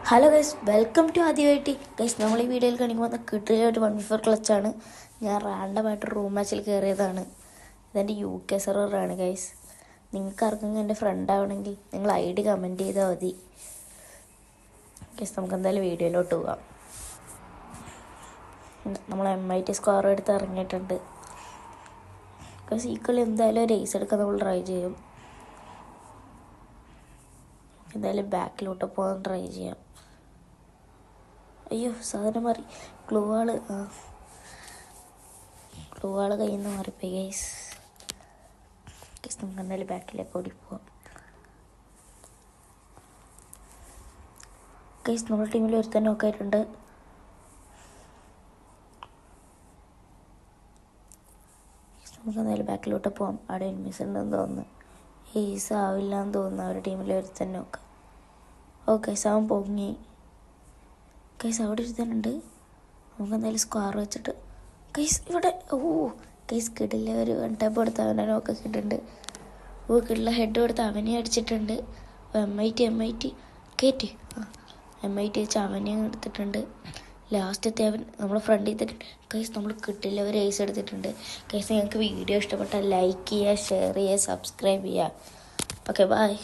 Hello guys, welcome to ആദ്യമായിട്ട് guys. നമ്മൾ ഈ വീഡിയോയിൽ കാണിക്കുമ്പോൾ കിട്ടിയൊരു 1v4 ക്ലച്ചാണ്. ഞാൻ റാൻഡമായിട്ട് റൂം മാച്ചിൽ കയറിയതാണ്. ഇതെൻ്റെ UK സെർവറാണ് ഗൈസ്. നിങ്ങൾക്ക് ആർക്കെങ്കിലും എൻ്റെ ഫ്രണ്ട് ആവണമെങ്കിൽ നിങ്ങൾ ID കമൻറ്റ് ചെയ്താൽ മതി ഗൈസ്. നമുക്ക് എന്തായാലും വീഡിയോയിലോട്ട് പോകാം. നമ്മൾ MIT സ്ക്വയർ എടുത്ത് ഇറങ്ങിയിട്ടുണ്ട് ഗൈസ്. ഈ കളി എന്തായാലും റേസ് എടുക്കാൻ നമ്മൾ ട്രൈ ചെയ്യും. എന്തായാലും ബാക്കിലോട്ട് പോകാൻ ട്രൈ ചെയ്യാം. അയ്യോ, സാധനം മാറി. ക്ലൂ ആള് കയ്യിൽ നിന്ന് മാറിപ്പോയി ഗൈസ്. നമുക്ക് എന്തായാലും ബാക്കിലേക്ക് ഓടിപ്പോവാം ഗൈസ്. നമ്മുടെ ടീമിൽ ഒരുത്തന്നെ നോക്കായിട്ടുണ്ട്. നമുക്ക് എന്തായാലും ബാക്കിലോട്ട് പോവാം. അവിടെ എനിമീസ് ഉണ്ടെന്ന് തോന്നുന്നു. ഈസ് ആവില്ല എന്ന് തോന്നുന്നു. അവരുടെ ടീമിൽ ഒരുത്തന്നെ നോക്കാം. ഓക്കെ, അവൻ പൊങ്ങി ഗൈസ്. അവിടെ ഒരുത്തനുണ്ട്. നമുക്ക് എന്തായാലും സ്ക്വയർ വെച്ചിട്ട് ഗൈസ് ഇവിടെ ഗൈസ് കിടില്ല. ഒരു 1 ടാപ്പ് കൊടുത്ത് അവനെ നോക്കി കിട്ടുന്നുണ്ട്. കിടില്ല ഹെഡ് കൊടുത്ത് അവനെ അടിച്ചിട്ടുണ്ട്. MIT കയറ്റി MIT വെച്ച് അവനെയും എടുത്തിട്ടുണ്ട്. ലാസ്റ്റത്തെ അവൻ നമ്മൾ ഫ്രണ്ട് ചെയ്തിട്ടുണ്ട് ഗൈസ്. നമ്മൾ കിട്ടില്ല ഒരു ഏസ് എടുത്തിട്ടുണ്ട് ഗൈസ്. നിങ്ങൾക്ക് വീഡിയോ ഇഷ്ടപ്പെട്ടാൽ ലൈക്ക് ചെയ്യുക, ഷെയർ ചെയ്യുക, സബ്സ്ക്രൈബ് ചെയ്യുക. Okay, by.